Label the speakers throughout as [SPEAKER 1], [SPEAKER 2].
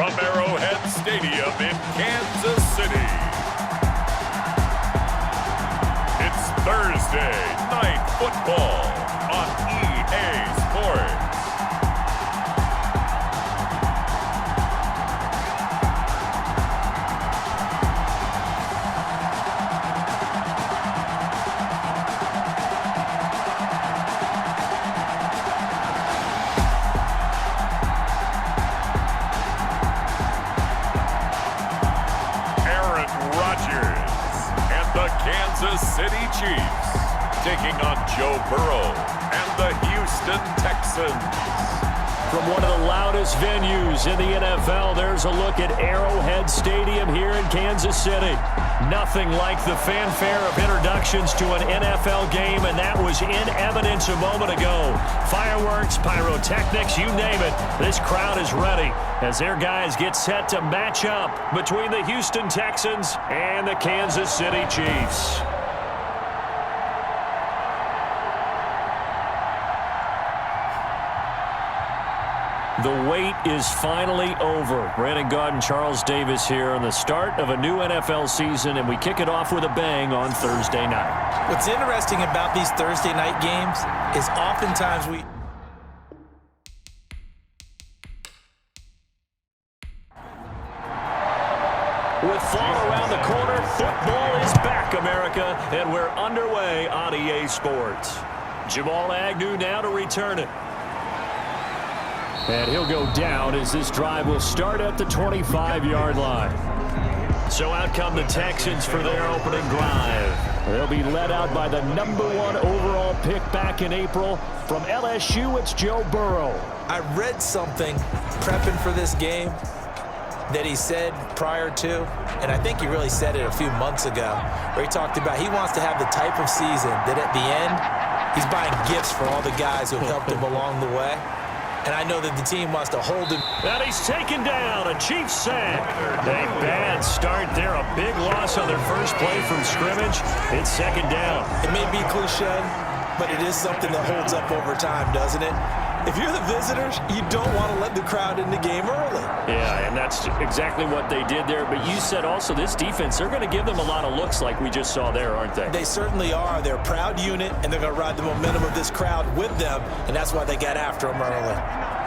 [SPEAKER 1] from Arrowhead Stadium in Kansas City. It's Thursday Night Football on EA Sports. Rodgers and the Kansas City Chiefs taking on Joe Burrow and the Houston Texans.
[SPEAKER 2] From one of the loudest venues in the NFL, there's a look at Arrowhead Stadium here in Kansas City. Nothing like the fanfare of introductions to an NFL game, and that was in evidence a moment ago. Fireworks, pyrotechnics, you name it. This crowd is ready as their guys get set to match up between the Houston Texans and the Kansas City Chiefs. The wait is finally over. Brandon Gaudin, Charles Davis here on the start of a new NFL season, and we kick it off with a bang on Thursday night.
[SPEAKER 3] What's interesting about these Thursday night games is oftentimes
[SPEAKER 2] With fall around the corner, football is back, America, and we're underway on EA Sports. Jamal Agnew now to return it. And he'll go down as this drive will start at the 25-yard line. So out come the Texans for their opening drive. They'll be led out by the #1 overall pick back in April. From LSU, it's Joe Burrow.
[SPEAKER 3] I read something prepping for this game that he said prior to, and I think he really said it a few months ago, where he talked about he wants to have the type of season that at the end, he's buying gifts for all the guys who helped him along the way. And I know that the team wants to hold him.
[SPEAKER 2] And he's taken down, a Chiefs sack. A bad start there, a big loss on their first play from scrimmage. It's second down.
[SPEAKER 3] It may be cliche, but it is something that holds up over time, doesn't it? If you're the visitors, you don't want to let the crowd in the game early.
[SPEAKER 2] Yeah, and that's exactly what they did there. But you said also this defense, they're going to give them a lot of looks like we just saw there, aren't they?
[SPEAKER 3] They certainly are. They're a proud unit, and they're going to ride the momentum of this crowd with them, and that's why they got after them early.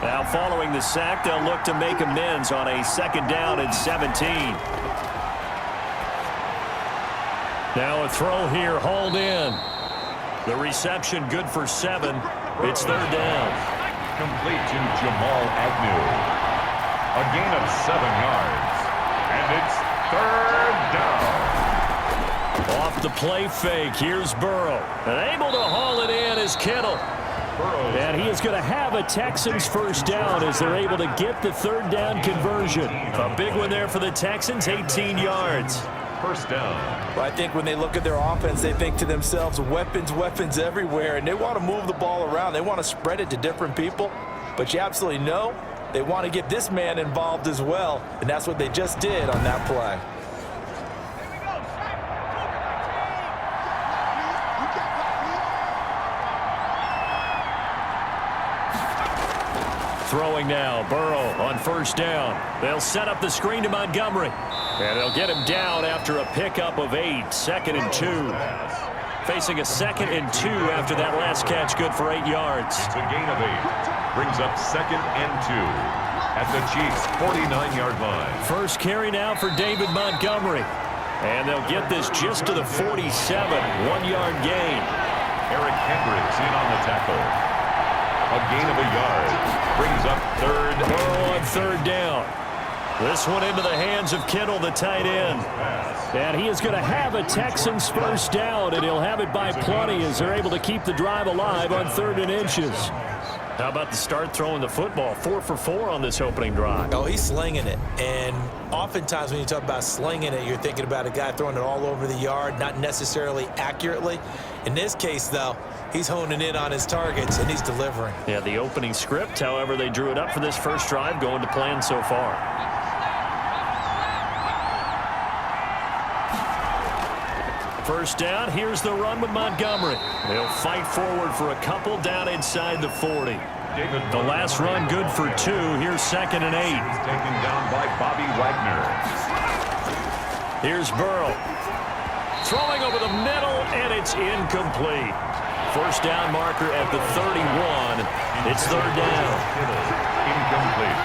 [SPEAKER 2] Now, following the sack, they'll look to make amends on a second down and 17. Now a throw here, hauled in. The reception good for 7. It's third down.
[SPEAKER 1] Complete to Jamal Agnew. A gain of 7 yards. And it's third down.
[SPEAKER 2] Off the play fake, here's Burrow. And able to haul it in is Kittle. And he is going to have a Texans first down as they're able to get the third down conversion. A big one there for the Texans, 18 yards.
[SPEAKER 1] First down.
[SPEAKER 3] Well, I think when they look at their offense, they think to themselves, weapons, weapons everywhere, and they want to move the ball around. They want to spread it to different people, but you absolutely know they want to get this man involved as well, and that's what they just did on that play.
[SPEAKER 2] Throwing now, Burrow on first down. They'll set up the screen to Montgomery. And they'll get him down after a pickup of 8, 2nd and 2. Facing a 2nd and 2 after that last catch, good for 8 yards.
[SPEAKER 1] It's a gain of 8. Brings up 2nd and 2 at the Chiefs' 49-yard line.
[SPEAKER 2] First carry now for David Montgomery. And they'll get this just to the 47, 1-yard gain.
[SPEAKER 1] Eric Hendricks in on the tackle. A gain of 1 yard. Brings up third.
[SPEAKER 2] Burrow on third down. This one into the hands of Kittle, the tight end. And he is going to have a Texans first down, and he'll have it by plenty as they're able to keep the drive alive on 3rd and inches. How about the start throwing the football? 4 for 4 on this opening drive.
[SPEAKER 3] Oh, he's slinging it. And oftentimes when you talk about slinging it, you're thinking about a guy throwing it all over the yard, not necessarily accurately. In this case, though, he's honing in on his targets, and he's delivering.
[SPEAKER 2] Yeah, the opening script, however, they drew it up for this first drive, going to plan so far. First down, here's the run with Montgomery. They'll fight forward for a couple down inside the 40. The last run good for 2. Here's 2nd and 8.
[SPEAKER 1] Taken down by Bobby Wagner.
[SPEAKER 2] Here's Burrow. Throwing over the middle, and it's incomplete. First down marker at the 31. It's 3rd down.
[SPEAKER 1] Incomplete.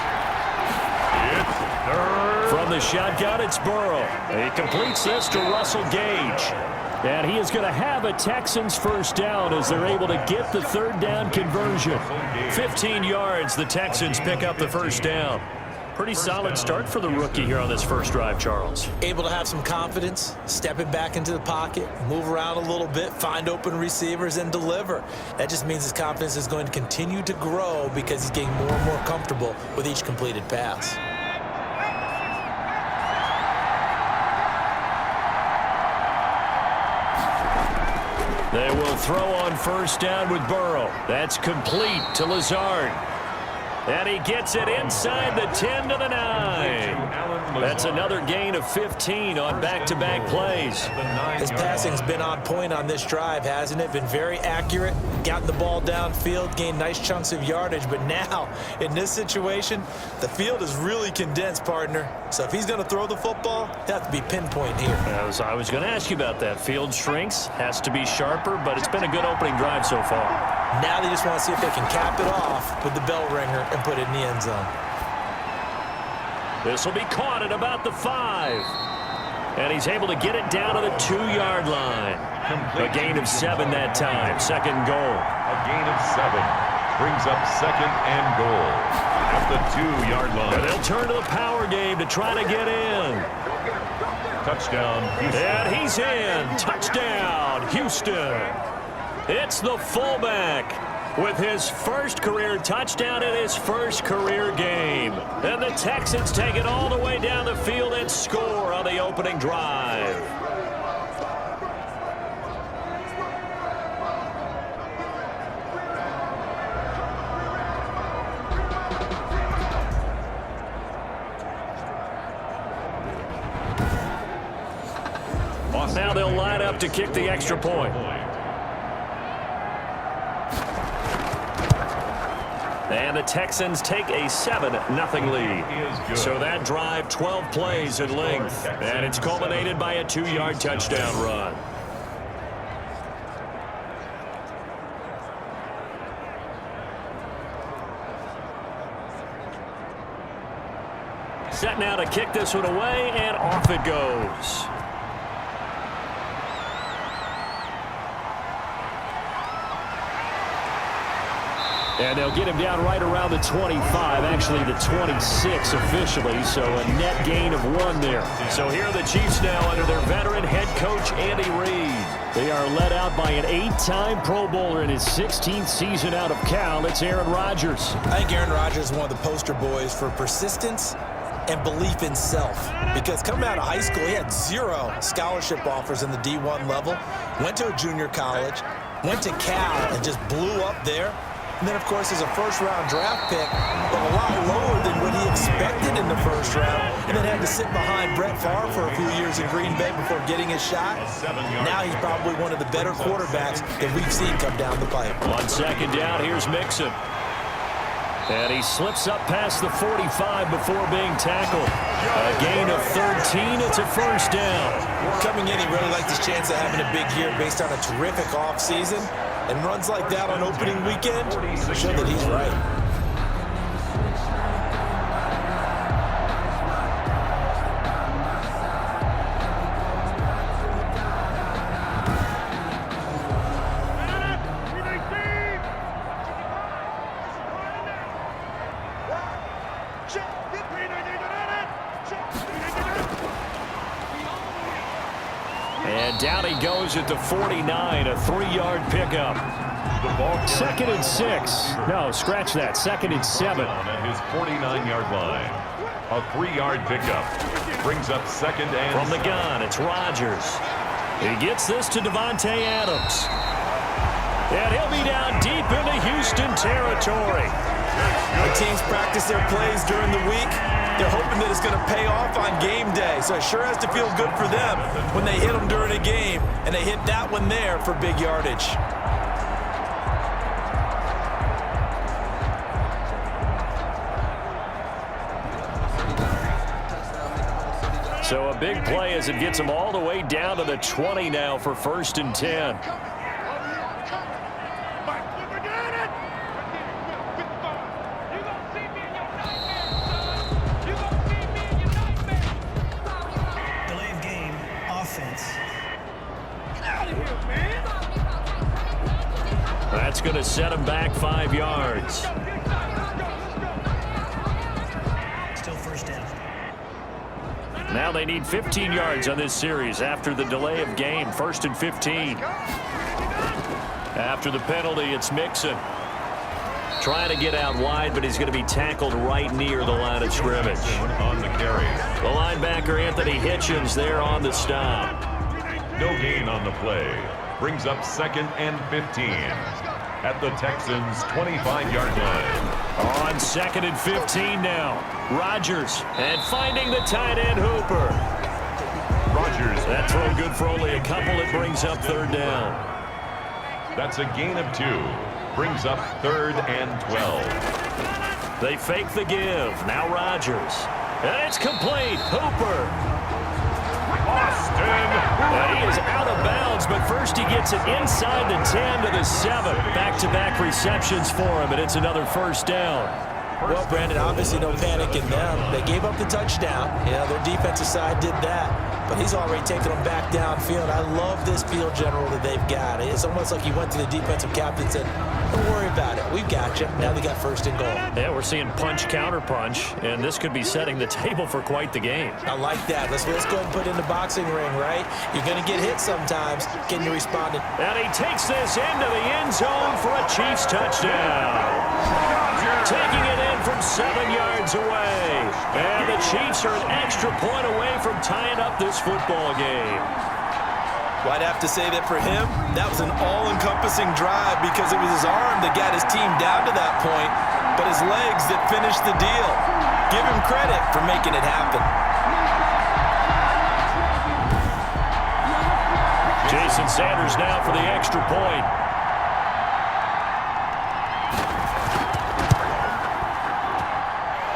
[SPEAKER 1] It's 3rd.
[SPEAKER 2] From the shotgun, it's Burrow. He completes this to Russell Gage. And he is going to have a Texans first down as they're able to get the 3rd down conversion. 15 yards, the Texans pick up the first down. Pretty solid start for the rookie here on this first drive, Charles.
[SPEAKER 3] Able to have some confidence, stepping back into the pocket, move around a little bit, find open receivers, and deliver. That just means his confidence is going to continue to grow because he's getting more and more comfortable with each completed pass.
[SPEAKER 2] They will throw on first down with Burrow. That's complete to Lazard. And he gets it inside the 10 to the 9. That's another gain of 15 on back-to-back plays.
[SPEAKER 3] His passing's been on point on this drive, hasn't it? Been very accurate, gotten the ball downfield, gained nice chunks of yardage. But now, in this situation, the field is really condensed, partner. So if he's going to throw the football, he'll have to be pinpoint here.
[SPEAKER 2] I was going to ask you about that. Field shrinks, has to be sharper, but it's been a good opening drive so far.
[SPEAKER 3] Now they just want to see if they can cap it off with the bell ringer and put it in the end zone.
[SPEAKER 2] This will be caught at about the 5. And he's able to get it down to the 2-yard line. A gain of 7 that time. 2nd and goal.
[SPEAKER 1] A gain of 7 brings up 2nd and goal at the 2-yard line.
[SPEAKER 2] And they'll turn to the power game to try to get in.
[SPEAKER 1] Touchdown, Houston.
[SPEAKER 2] And he's in. Touchdown, Houston. It's the fullback with his first career touchdown in his first career game. And the Texans take it all the way down the field and score on the opening drive. Now they'll line up to kick the extra point. And the Texans take a 7-0 lead. So that drive, 12 plays in length. And it's culminated by a 2-yard touchdown run. Set now to kick this one away, and off it goes. And they'll get him down right around the 25, actually the 26 officially, so a net gain of 1 there. So here are the Chiefs now under their veteran head coach, Andy Reid. They are led out by an 8-time Pro Bowler in his 16th season out of Cal. It's Aaron Rodgers.
[SPEAKER 3] I think Aaron Rodgers is one of the poster boys for persistence and belief in self. Because coming out of high school, he had 0 scholarship offers in the D1 level, went to a junior college, went to Cal and just blew up there. And then, of course, as a first-round draft pick, but a lot lower than what he expected in the first round, and then had to sit behind Brett Favre for a few years in Green Bay before getting his shot. Now he's probably one of the better quarterbacks that we've seen come down the pipe.
[SPEAKER 2] On 2nd down, here's Mixon. And he slips up past the 45 before being tackled. A gain of 13. It's a first down.
[SPEAKER 3] Coming in, he really liked his chance of having a big year based on a terrific offseason. And runs like that on opening weekend show that he's right.
[SPEAKER 2] And down he goes at the 49, a 3-yard pickup. 2nd and 6. No, scratch that. 2nd and 7.
[SPEAKER 1] At his 49-yard line. A 3-yard pickup brings up 2nd and
[SPEAKER 2] from the gun, it's Rodgers. He gets this to Devontae Adams. And he'll be down deep into Houston territory.
[SPEAKER 3] The teams practice their plays during the week. They're hoping that it's going to pay off on game day. So it sure has to feel good for them when they hit them during a game. And they hit that one there for big yardage.
[SPEAKER 2] So a big play as it gets them all the way down to the 20 now for 1st and 10.
[SPEAKER 4] Delay of game, offense.
[SPEAKER 2] That's going to set him back 5 yards.
[SPEAKER 4] Still 1st down.
[SPEAKER 2] Now they need 15 yards on this series after the delay of game. 1st and 15. After the penalty, it's Mixon. Trying to get out wide, but he's going to be tackled right near the line of scrimmage.
[SPEAKER 1] On the carry.
[SPEAKER 2] The linebacker, Anthony Hitchens, there on the stop.
[SPEAKER 1] No gain on the play. Brings up 2nd and 15 at the Texans' 25-yard line.
[SPEAKER 2] On 2nd and 15 now. Rodgers, and finding the tight end Hooper.
[SPEAKER 1] Rodgers.
[SPEAKER 2] That throw good for only a couple. It brings up 3rd down.
[SPEAKER 1] That's a gain of 2. Brings up 3rd and 12.
[SPEAKER 2] They fake the give. Now Rodgers. And it's complete. Hooper.
[SPEAKER 1] Austin.
[SPEAKER 2] And he is out of bounds, but first he gets it inside the 10 to the 7. Back-to-back receptions for him, and it's another 1st down.
[SPEAKER 3] Well, Brandon, obviously no panic in them. They gave up the touchdown. Their defensive side did that, but he's already taken them back downfield. I love this field general that they've got. It's almost like he went to the defensive captain and said, don't worry about it. We've got you. Now they got 1st and goal.
[SPEAKER 2] Yeah, we're seeing punch, counter punch, and this could be setting the table for quite the game.
[SPEAKER 3] I like that. Let's go ahead and put it in the boxing ring, right? You're going to get hit sometimes. Can you respond?
[SPEAKER 2] And he takes this into the end zone for a Chiefs touchdown. Taking it in from 7 yards away. And the Chiefs are an extra point away from tying up this football game.
[SPEAKER 3] Well, I'd have to say that for him, that was an all-encompassing drive because it was his arm that got his team down to that point, but his legs that finished the deal. Give him credit for making it happen.
[SPEAKER 2] Jason Sanders now for the extra point.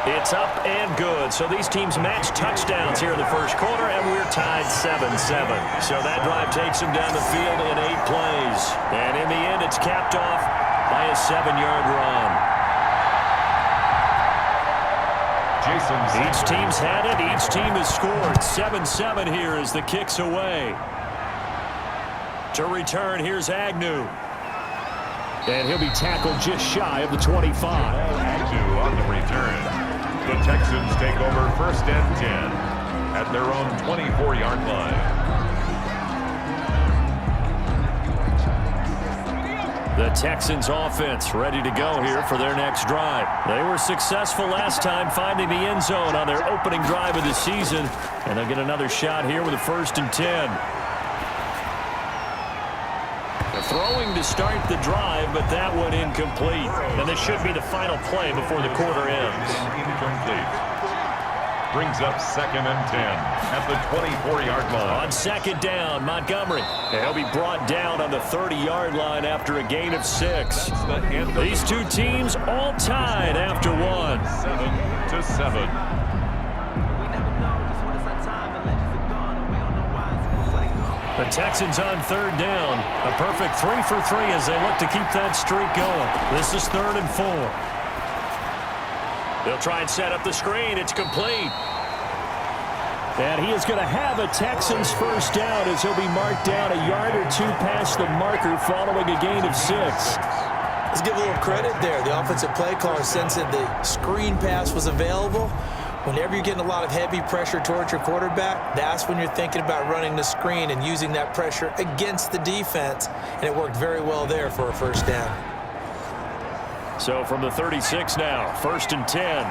[SPEAKER 2] It's up and good. So these teams match touchdowns here in the 1st quarter, and we're tied 7-7. So that drive takes them down the field in 8 plays. And in the end, it's capped off by a 7-yard run. Each team's had it. Each team has scored. 7-7 here as the kick's away. To return, here's Agnew. And he'll be tackled just shy of the 25.
[SPEAKER 1] Agnew on the return. The Texans take over 1st and 10 at their own 24-yard line.
[SPEAKER 2] The Texans offense ready to go here for their next drive. They were successful last time finding the end zone on their opening drive of the season, and they'll get another shot here with a 1st and 10. Throwing to start the drive, but that one incomplete. And this should be the final play before the quarter ends.
[SPEAKER 1] Incomplete. Brings up 2nd and 10 at the 24-yard line.
[SPEAKER 2] On 2nd down, Montgomery. He'll be brought down on the 30-yard line after a gain of 6. These two teams all tied after 1.
[SPEAKER 1] 7-7.
[SPEAKER 2] The Texans on 3rd down. A perfect 3 for 3 as they look to keep that streak going. This is 3rd and 4. They'll try and set up the screen. It's complete. And he is going to have a Texans 1st down as he'll be marked down a yard or 2 past the marker following a gain of 6.
[SPEAKER 3] Let's give a little credit there. The offensive play caller sensed that the screen pass was available. Whenever you're getting a lot of heavy pressure towards your quarterback, that's when you're thinking about running the screen and using that pressure against the defense. And it worked very well there for a 1st down.
[SPEAKER 2] So from the 36 now, 1st and 10.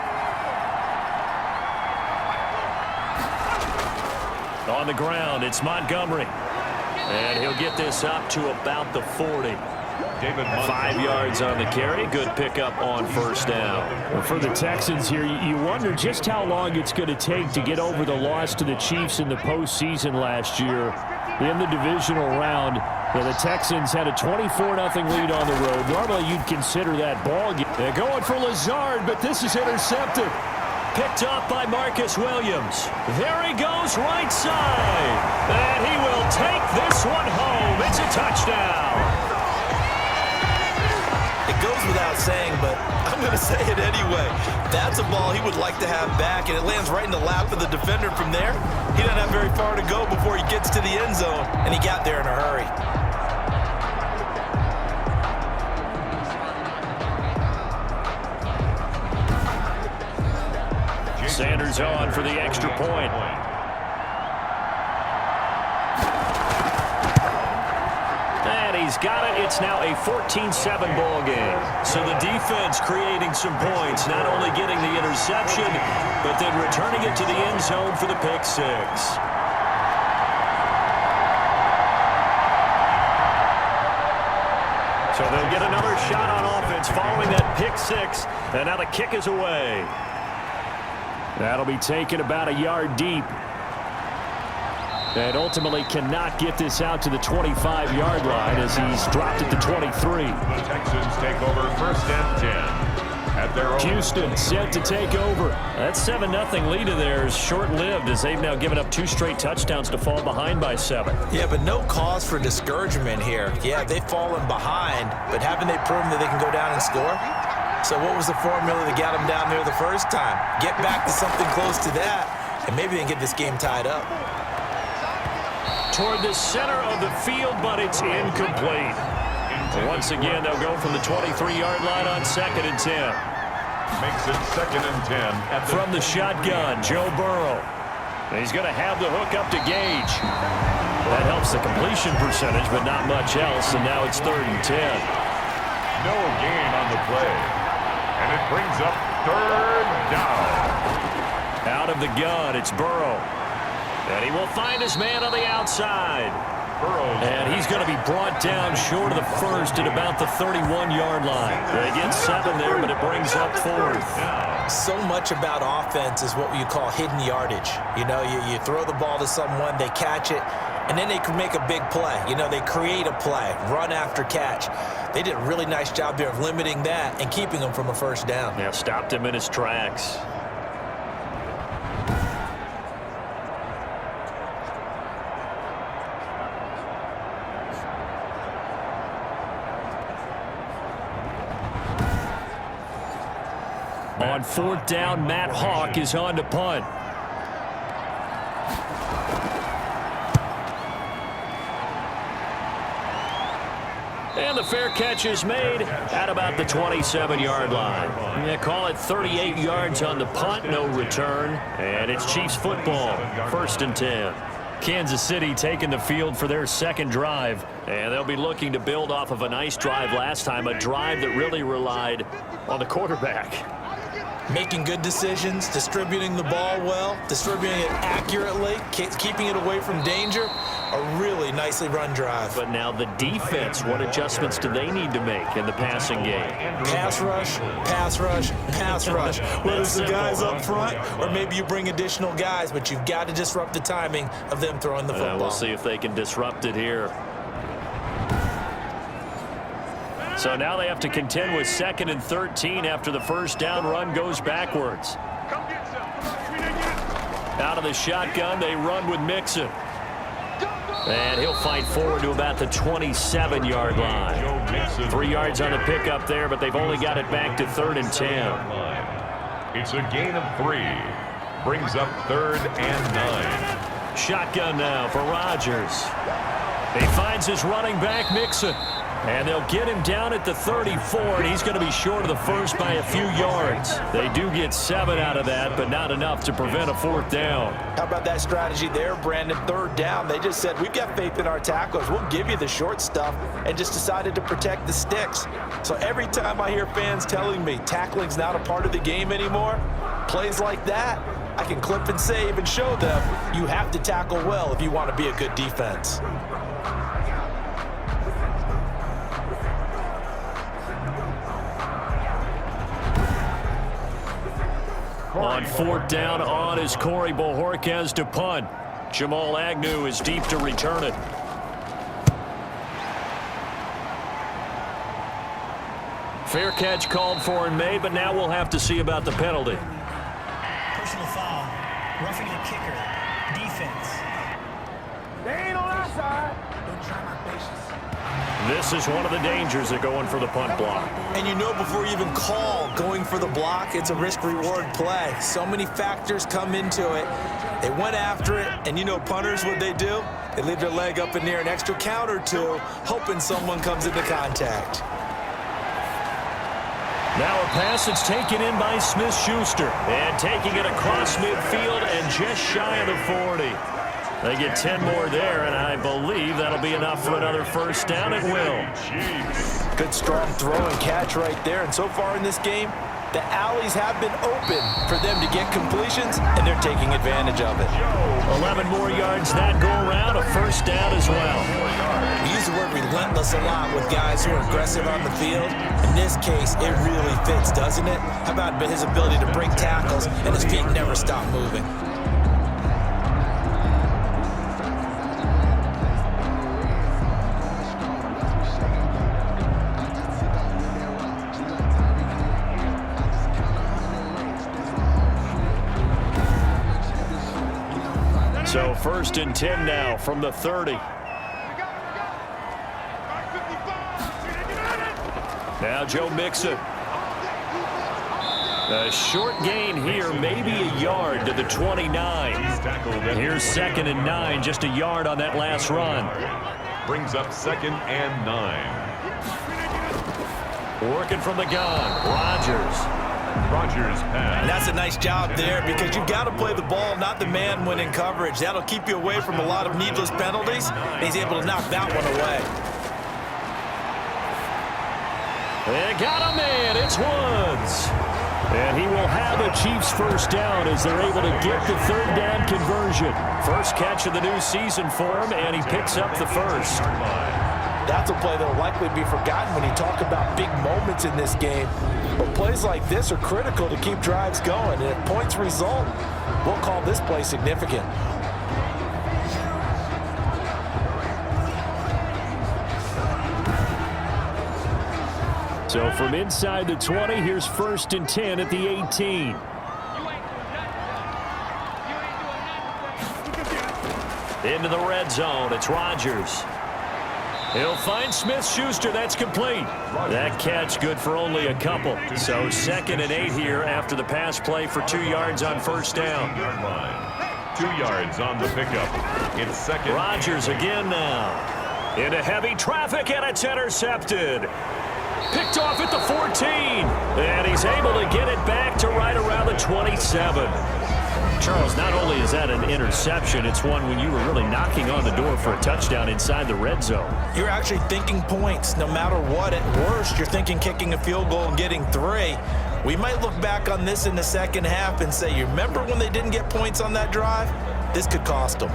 [SPEAKER 2] On the ground, it's Montgomery. And he'll get this up to about the 40. 5 yards on the carry. Good pickup on 1st down.
[SPEAKER 5] Well, for the Texans here, you wonder just how long it's going to take to get over the loss to the Chiefs in the postseason last year. In the divisional round, the Texans had a 24-0 lead on the road. Normally, you'd consider that ball game. They're going for Lazard, but this is intercepted.
[SPEAKER 2] picked off by Marcus Williams. There he goes right side. And he will take this one home. It's a touchdown.
[SPEAKER 3] It goes without saying, but I'm going to say it anyway. That's a ball he would like to have back, and it lands right in the lap of the defender. From there, he doesn't have very far to go before he gets to the end zone, and he got there in a hurry.
[SPEAKER 2] Sanders on for the extra point. And he's got it. It's now a 14-7 ball game. So the defense creating some points, not only getting the interception, but then returning it to the end zone for the pick six. So they'll get another shot on offense following that pick six. And now the kick is away. That'll be taken about a yard deep. And ultimately cannot get this out to the 25-yard line as he's dropped at the 23.
[SPEAKER 1] The Texans take over 1st and 10 at their own.
[SPEAKER 2] Houston set to take over. That 7-0 lead of theirs short-lived as they've now given up 2 straight touchdowns to fall behind by 7.
[SPEAKER 3] Yeah, but no cause for discouragement here. Yeah, they've fallen behind, but haven't they proven that they can go down and score? So what was the formula that got them down there the first time? Get back to something close to that, and maybe they can get this game tied up.
[SPEAKER 2] Toward the center of the field, but it's incomplete. Once again, they'll go from the 23-yard line on 2nd and 10.
[SPEAKER 1] Makes it 2nd and 10.
[SPEAKER 2] From the shotgun, Joe Burrow. He's going to have the hook up to Gage. That helps the completion percentage, but not much else, and now it's 3rd and 10.
[SPEAKER 1] No gain on the play. And it brings up 3rd down.
[SPEAKER 2] Out of the gun, it's Burrow. And he will find his man on the outside. And he's going to be brought down short of the first at about the 31-yard line. They get 7 there, but it brings up 4th.
[SPEAKER 3] So much about offense is what you call hidden yardage. You know, you throw the ball to someone, they catch it, and then they can make a big play. You know, they create a play, run after catch. They did a really nice job there of limiting that and keeping him from a 1st down.
[SPEAKER 2] Yeah, stopped him in his tracks. On 4th down, Matt Hawk is on to punt. And the fair catch is made at about the 27-yard line. Yeah, call it 38 yards on the punt, no return. And it's Chiefs football, 1st and 10. Kansas City taking the field for their 2nd drive. And they'll be looking to build off of a nice drive last time, a drive that really relied on the quarterback.
[SPEAKER 3] Making good decisions, distributing the ball well, distributing it accurately, keeping it away from danger. A really nicely run drive.
[SPEAKER 2] But now the defense, what adjustments do they need to make in the passing game?
[SPEAKER 3] Pass rush, pass rush, pass rush. Whether it's the guys up front or maybe you bring additional guys, but you've got to disrupt the timing of them throwing the football.
[SPEAKER 2] We'll see if they can disrupt it here. So now they have to contend with 2nd and 13 after the 1st down run goes backwards. Out of the shotgun, they run with Mixon. And he'll fight forward to about the 27-yard line. 3 yards on the pickup there, but they've only got it back to 3rd and 10.
[SPEAKER 1] It's a gain of 3. Brings up 3rd and 9.
[SPEAKER 2] Shotgun now for Rodgers. He finds his running back, Mixon. And they'll get him down at the 34, and he's going to be short of the first by a few yards. They do get 7 out of that, but not enough to prevent a 4th down.
[SPEAKER 3] How about that strategy there, Brandon? 3rd down. They just said, we've got faith in our tacklers. We'll give you the short stuff, and just decided to protect the sticks. So every time I hear fans telling me tackling's not a part of the game anymore, plays like that, I can clip and save and show them you have to tackle well if you want to be a good defense.
[SPEAKER 2] On 4th down, on is Corey Bojorquez to punt. Jamal Agnew is deep to return it. Fair catch called for and made, but now we'll have to see about the penalty.
[SPEAKER 4] Personal foul. Roughing the kicker. Defense.
[SPEAKER 6] They ain't on our side.
[SPEAKER 4] Don't try my patience.
[SPEAKER 2] This is one of the dangers of going for the punt block.
[SPEAKER 3] And you know before you even call going for the block, it's a risk-reward play. So many factors come into it. They went after it, and you know punters, what they do? They leave their leg up in the air an extra count or two, hoping someone comes into contact.
[SPEAKER 2] Now a pass that's taken in by Smith-Schuster. And taking it across midfield and just shy of the 40. They get 10 more there, and I believe that'll be enough for another first down. It will.
[SPEAKER 3] Good strong throw and catch right there. And so far in this game, the alleys have been open for them to get completions, and they're taking advantage of it.
[SPEAKER 2] 11 more yards that go around, a first down as well.
[SPEAKER 3] We use the word relentless a lot with guys who are aggressive on the field. In this case, it really fits, doesn't it? How about his ability to break tackles and his feet never stop moving?
[SPEAKER 2] So first and 10 now from the 30. Now Joe Mixon. A short gain here, maybe a yard to the 29. Here's 2nd and 9, just a yard on that last run.
[SPEAKER 1] Brings up 2nd and 9.
[SPEAKER 2] Working from the gun, Rodgers.
[SPEAKER 1] Rodgers pass.
[SPEAKER 3] And that's a nice job there because you've got to play the ball, not the man when in coverage. That'll keep you away from a lot of needless penalties. And he's able to knock that one away.
[SPEAKER 2] They got a man. It's Woods. And he will have a Chiefs first down as they're able to get the 3rd down conversion. First catch of the new season for him, and he picks up the first.
[SPEAKER 3] That's a play that will likely be forgotten when you talk about big moments in this game. But plays like this are critical to keep drives going. And if points result, we'll call this play significant.
[SPEAKER 5] So from inside the 20, here's 1st and 10 at the 18.
[SPEAKER 2] Into the red zone, it's Rodgers. He'll find Smith-Schuster. That's complete. That catch good for only a couple. So 2nd and 8 here after the pass play for 2 yards on first down.
[SPEAKER 1] 2 yards on the pickup. It's 2nd.
[SPEAKER 2] Rodgers again now. Into heavy traffic, and it's intercepted. Picked off at the 14. And he's able to get it back to right around the 27. Charles, not only is that an interception, it's one when you were really knocking on the door for a touchdown inside the red zone.
[SPEAKER 3] You're actually thinking points no matter what. At worst, you're thinking kicking a field goal and getting 3. We might look back on this in the second half and say, you remember when they didn't get points on that drive? This could cost them.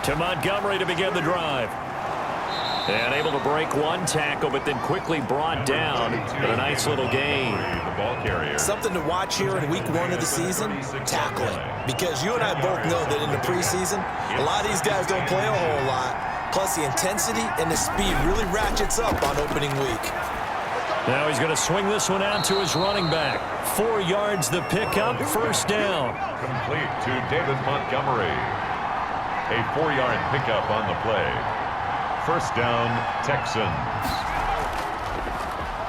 [SPEAKER 2] To Montgomery to begin the drive. And able to break one tackle, but then quickly brought down with a nice little gain.
[SPEAKER 1] The ball carrier.
[SPEAKER 3] Something to watch here in week 1 of the season, tackling. Because you and I both know that in the preseason, a lot of these guys don't play a whole lot. Plus the intensity and the speed really ratchets up on opening week.
[SPEAKER 2] Now he's going to swing this one out to his running back. 4 yards the pickup, first down.
[SPEAKER 1] Complete to David Montgomery. A 4-yard pickup on the play. First down, Texans.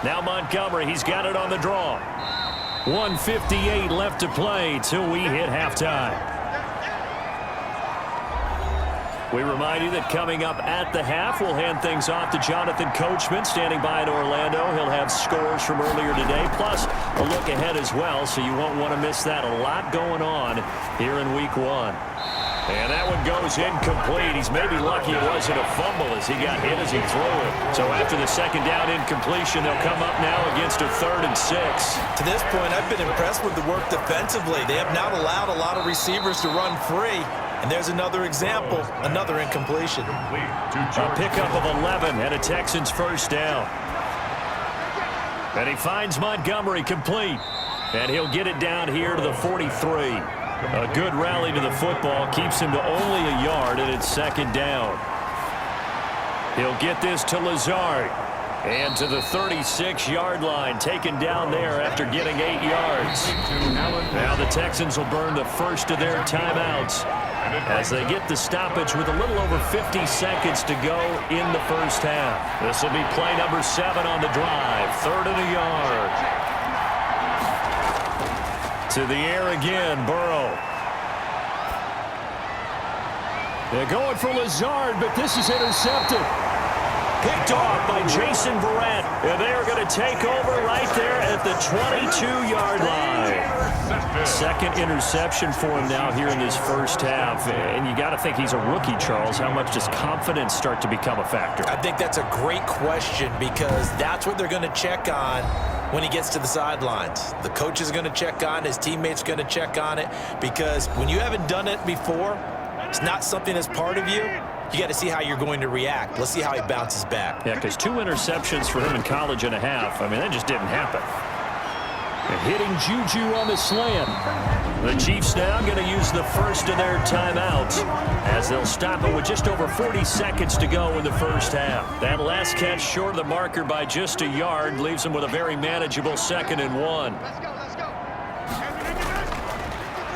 [SPEAKER 2] Now Montgomery, he's got it on the draw. 1:58 left to play till we hit halftime. We remind you that coming up at the half, we'll hand things off to Jonathan Coachman, standing by in Orlando. He'll have scores from earlier today, plus a look ahead as well, so you won't want to miss that. A lot going on here in week 1. And that one goes incomplete. He's maybe lucky it wasn't a fumble as he got hit as he threw it. So after the second down incompletion, they'll come up now against a 3rd and 6.
[SPEAKER 3] To this point, I've been impressed with the work defensively. They have not allowed a lot of receivers to run free. And there's another example, another incompletion.
[SPEAKER 2] A pickup of 11 and a Texans first down. And he finds Montgomery complete. And he'll get it down here to the 43. A good rally to the football keeps him to only a yard, and it's 2nd down. He'll get this to Lazard. And to the 36-yard line, taken down there after getting 8 yards. Now the Texans will burn the first of their timeouts as they get the stoppage with a little over 50 seconds to go in the first half. This will be play number 7 on the drive. 3rd and a yard. To the air again, Burrow.
[SPEAKER 5] They're going for Lazard, but this is intercepted.
[SPEAKER 2] Picked off by Jason Verrett. And they are going to take over right there at the 22-yard line. Second interception for him now here in this first half. And you got to think he's a rookie, Charles. How much does confidence start to become a factor?
[SPEAKER 3] I think that's a great question because that's what they're going to check on when he gets to the sidelines. The coach is going to check on, his teammates are going to check on it, because when you haven't done it before, it's not something that's part of you. You got to see how you're going to react. Let's see how he bounces back.
[SPEAKER 2] Yeah, because 2 interceptions for him in college and a half. I mean, that just didn't happen.
[SPEAKER 5] And hitting Juju on the slant.
[SPEAKER 2] The Chiefs now going to use the first of their timeouts as they'll stop it with just over 40 seconds to go in the first half. That last catch short of the marker by just a yard leaves them with a very manageable 2nd and 1.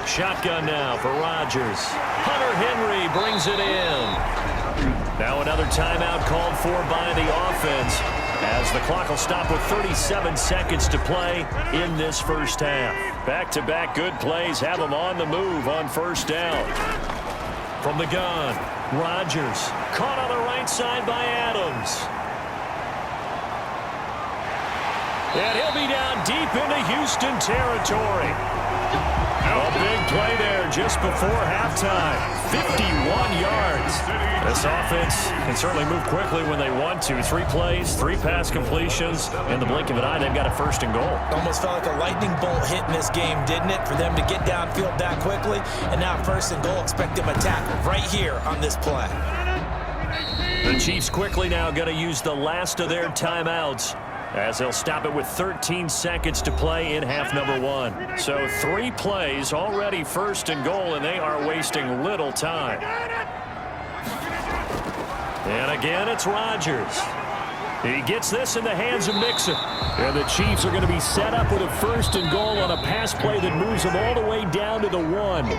[SPEAKER 2] Shotgun now for Rodgers. Hunter Henry brings it in. Now another timeout called for by the offense as the clock will stop with 37 seconds to play in this first half. Back-to-back good plays have them on the move on first down. From the gun, Rodgers caught on the right side by Adams. And he'll be down deep into Houston territory. A big play there just before halftime. 51 yards. This offense can certainly move quickly when they want to. 3 plays, 3 pass completions. In the blink of an eye, they've got a 1st and goal.
[SPEAKER 3] Almost felt like a lightning bolt hit in this game, didn't it? For them to get downfield that quickly. And now 1st and goal, expect them to tackle right here on this play.
[SPEAKER 2] The Chiefs quickly now going to use the last of their timeouts as they'll stop it with 13 seconds to play in half number 1. So 3 plays, already 1st and goal, and they are wasting little time. And again, it's Rodgers. He gets this in the hands of Mixon.
[SPEAKER 5] And the Chiefs are going to be set up with a 1st and goal on a pass play that moves them all the way down to the 1.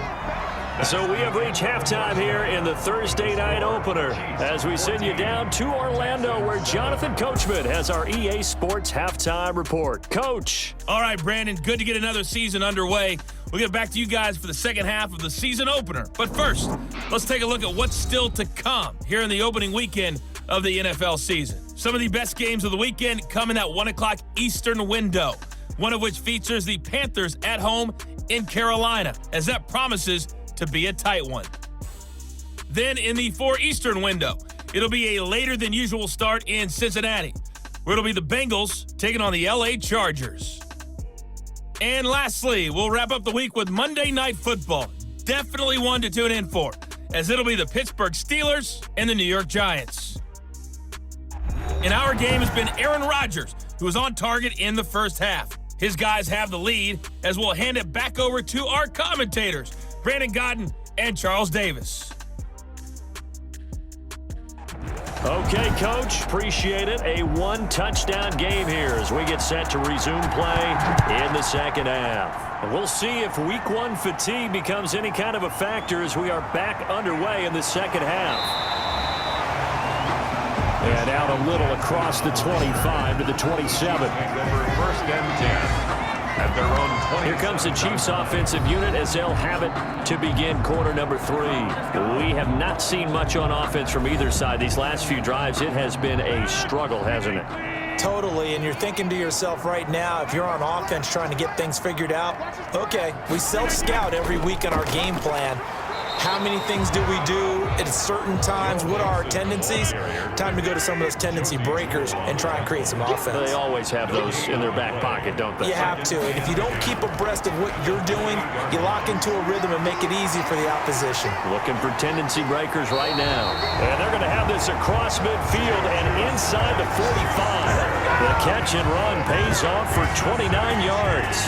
[SPEAKER 2] So we have reached halftime here in the Thursday night opener as we send you down to Orlando where Jonathan Coachman has our EA Sports halftime report. Coach.
[SPEAKER 7] All right, Brandon, good to get another season underway. We'll get back to you guys for the second half of the season opener. But first, let's take a look at what's still to come here in the opening weekend of the NFL season. Some of the best games of the weekend come in that 1 o'clock Eastern window, one of which features the Panthers at home in Carolina, as that promises to be a tight one. Then in the 4 Eastern window, it'll be a later than usual start in Cincinnati, where it'll be the Bengals taking on the LA Chargers. And lastly, we'll wrap up the week with Monday Night Football. Definitely one to tune in for, as it'll be the Pittsburgh Steelers and the New York Giants. In our game has been Aaron Rodgers, who was on target in the first half. His guys have the lead, as we'll hand it back over to our commentators, Brandon Godden and Charles Davis.
[SPEAKER 2] Okay, Coach, appreciate it. A 1-touchdown game here as we get set to resume play in the second half. And we'll see if week 1 fatigue becomes any kind of a factor as we are back underway in the second half.
[SPEAKER 5] And out a little across the 25 to the 27.
[SPEAKER 1] 1st and 10. At their own 20.
[SPEAKER 2] Here comes the Chiefs offensive unit as they'll have it to begin quarter number 3. We have not seen much on offense from either side. These last few drives, it has been a struggle, hasn't it?
[SPEAKER 3] Totally, and you're thinking to yourself right now, if you're on offense trying to get things figured out, okay, we self-scout every week on our game plan. How many things do we do at certain times? What are our tendencies? Time to go to some of those tendency breakers and try and create some offense.
[SPEAKER 2] They always have those in their back pocket, don't they?
[SPEAKER 3] You have to. And if you don't keep abreast of what you're doing, you lock into a rhythm and make it easy for the opposition.
[SPEAKER 2] Looking for tendency breakers right now. And they're going to have this across midfield and inside the 45. The catch and run pays off for 29 yards.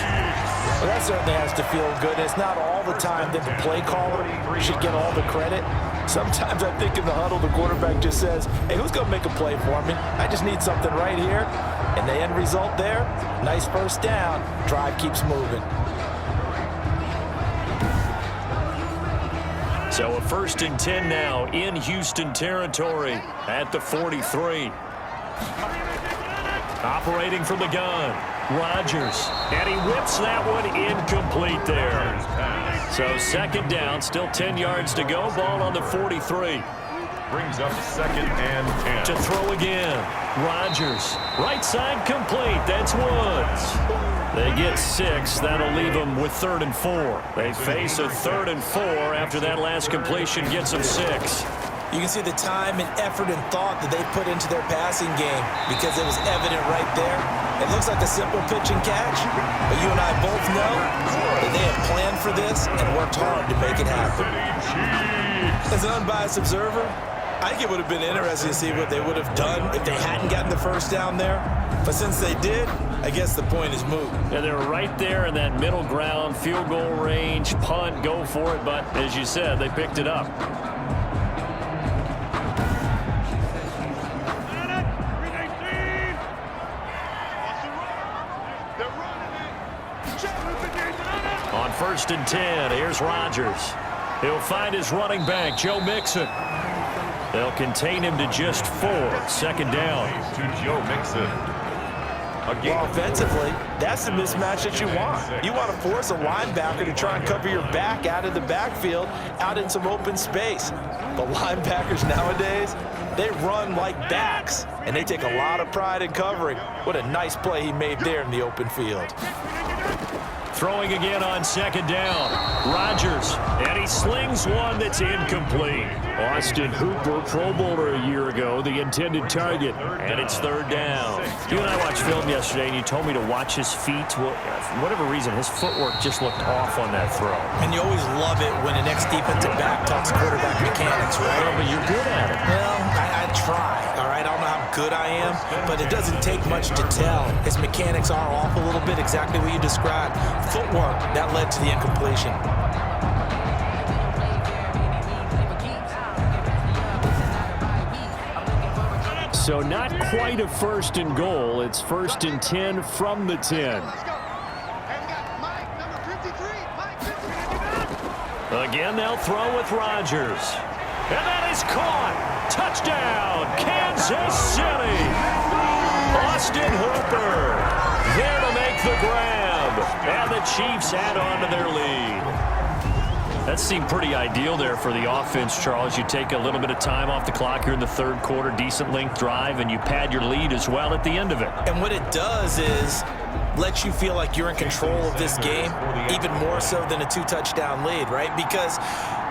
[SPEAKER 3] Well, that certainly has to feel good. It's not all the time that the play caller should get all the credit. Sometimes I think in the huddle, the quarterback just says, hey, who's going to make a play for me? I just need something right here. And the end result there, nice first down. Drive keeps moving.
[SPEAKER 2] So a 1st and 10 now in Houston territory at the 43. Operating from the gun, Rodgers. And he whips that one incomplete there. So 2nd down, still 10 yards to go. Ball on the 43.
[SPEAKER 1] Brings up 2nd and 10.
[SPEAKER 2] To throw again. Rodgers. Right side complete. That's Woods. They get 6. That'll leave them with 3rd and 4. They face a 3rd and 4 after that last completion gets them 6.
[SPEAKER 3] You can see the time and effort and thought that they put into their passing game because it was evident right there. It looks like a simple pitch and catch, but you and I both know that they have planned for this and worked hard to make it happen. As an unbiased observer, I think it would have been interesting to see what they would have done if they hadn't gotten the first down there. But since they did, I guess the point is moot.
[SPEAKER 2] And they're right there in that middle ground, field goal range, punt, go for it. But as you said, they picked it up. On 1st and 10, here's Rodgers. He'll find his running back, Joe Mixon. They'll contain him to just 4. 2nd down.
[SPEAKER 1] To Joe Mixon.
[SPEAKER 3] Well, offensively, that's the mismatch that you want. You want to force a linebacker to try and cover your back out of the backfield, out in some open space. But linebackers nowadays, they run like backs, and they take a lot of pride in covering. What a nice play he made there in the open field.
[SPEAKER 2] Throwing again on 2nd down. Rodgers, and he slings one that's incomplete. Austin Hooper, Pro Bowler a year ago, the intended target, and it's 3rd down. You and I watched film yesterday, and you told me to watch his feet. Well, for whatever reason, his footwork just looked off on that throw.
[SPEAKER 3] And you always love it when an ex-defensive back talks quarterback mechanics, right?
[SPEAKER 2] Well, but you're good at it.
[SPEAKER 3] Well, I try, all right? I don't know how good I am, but it doesn't take much to tell. His mechanics are off a little bit, exactly what you described. Footwork, that led to the incompletion.
[SPEAKER 2] So not quite a 1st and goal. It's 1st and 10 from the 10. Again, they'll throw with Rodgers. And that is caught. Touchdown, Kansas City. Austin Hooper there to make the grab. And the Chiefs add on to their lead. That seemed pretty ideal there for the offense, Charles. You take a little bit of time off the clock here in the 3rd quarter, decent length drive, and you pad your lead as well at the end of it.
[SPEAKER 3] And what it does is let you feel like you're in control of this game, even more so than a 2-touchdown lead, right? Because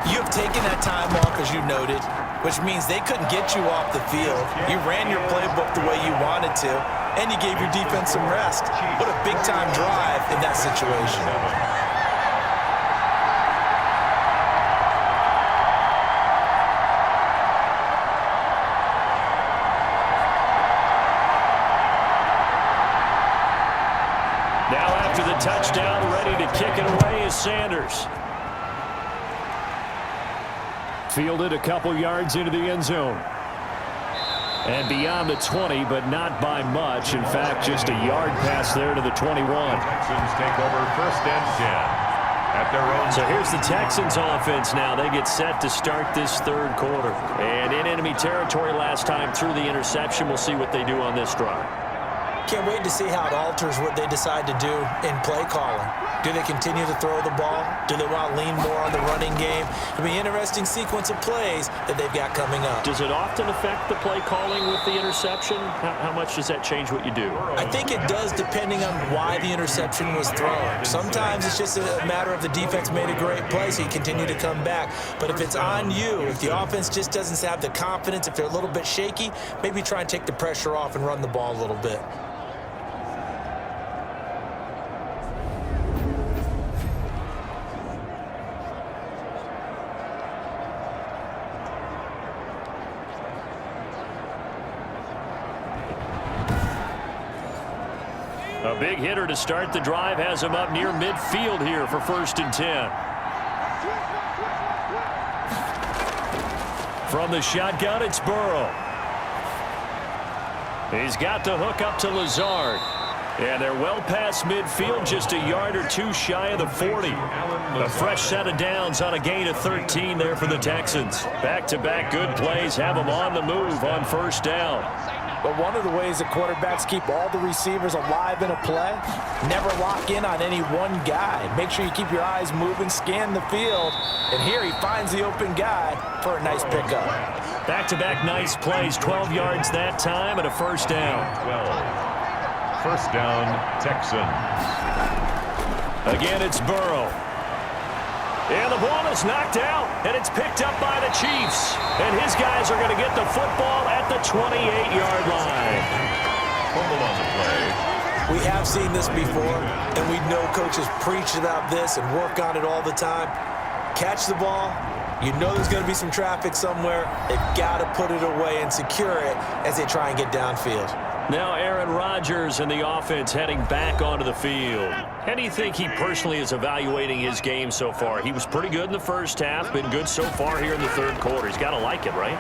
[SPEAKER 3] you have taken that time off, as you noted, which means they couldn't get you off the field. You ran your playbook the way you wanted to, and you gave your defense some rest. What a big-time drive in that situation.
[SPEAKER 2] Now after the touchdown, ready to kick it away is Sanders. Fielded a couple yards into the end zone. And beyond the 20, but not by much. In fact, just a yard pass there to the 21.
[SPEAKER 1] Texans take over 1st and 10. At their own.
[SPEAKER 2] So here's the Texans offense now. They get set to start this 3rd quarter. And in enemy territory last time through the interception. We'll see what they do on this drive.
[SPEAKER 3] Can't wait to see how it alters what they decide to do in play calling. Do they continue to throw the ball? Do they want to lean more on the running game? It'll be an interesting sequence of plays that they've got coming up.
[SPEAKER 2] Does it often affect the play calling with the interception? How much does that change what you do?
[SPEAKER 3] I think it does, depending on why the interception was thrown. Sometimes it's just a matter of the defense made a great play, so you continue to come back. But if it's on you, if the offense just doesn't have the confidence, if they're a little bit shaky, maybe try and take the pressure off and run the ball a little bit.
[SPEAKER 2] A big hitter to start the drive has him up near midfield here for 1st and 10. From the shotgun, it's Burrow. He's got the hook up to Lazard. And they're well past midfield, just a yard or two shy of the 40. A fresh set of downs on a gain of 13 there for the Texans. Back-to-back good plays have them on the move on 1st down.
[SPEAKER 3] But one of the ways that quarterbacks keep all the receivers alive in a play, never lock in on any one guy. Make sure you keep your eyes moving, scan the field. And here he finds the open guy for a nice pickup.
[SPEAKER 2] Back-to-back nice plays, 12 yards that time and a 1st down.
[SPEAKER 1] 1st down, Texans.
[SPEAKER 2] Again, it's Burrow. And the ball is knocked out, and it's picked up by the Chiefs. And his guys are going to get the football at the 28-yard line.
[SPEAKER 1] Fumble on the play.
[SPEAKER 3] We have seen this before, and we know coaches preach about this and work on it all the time. Catch the ball. You know there's going to be some traffic somewhere. They've got to put it away and secure it as they try and get downfield.
[SPEAKER 2] Now Aaron Rodgers and the offense heading back onto the field. How do you think he personally is evaluating his game so far? He was pretty good in the 1st half, been good so far here in the 3rd quarter. He's got to like it, right?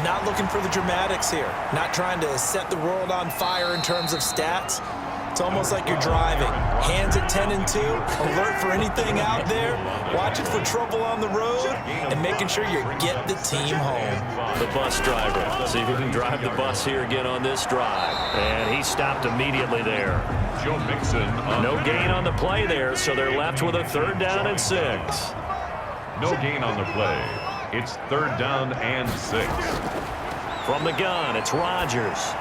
[SPEAKER 3] Not looking for the dramatics here. Not trying to set the world on fire in terms of stats. It's almost like you're driving. Hands at 10 and 2, alert for anything out there, watching for trouble on the road, and making sure you get the team home.
[SPEAKER 2] The bus driver. See if he can drive the bus here again on this drive. And he stopped immediately there.
[SPEAKER 1] Joe Mixon.
[SPEAKER 2] No gain on the play there, so they're left with a 3rd down and 6.
[SPEAKER 1] No gain on the play. It's 3rd down and 6.
[SPEAKER 2] From the gun, it's Rodgers.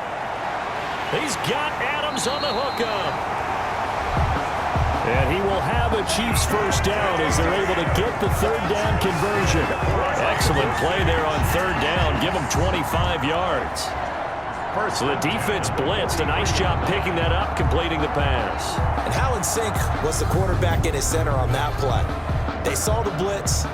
[SPEAKER 2] He's got Adams on the hookup. And he will have a Chiefs 1st down as they're able to get the 3rd down conversion. Excellent play there on 3rd down. Give them 25 yards. So the defense blitzed. A nice job picking that up, completing the pass.
[SPEAKER 3] And how in sync was the quarterback and his center on that play? They saw the blitz,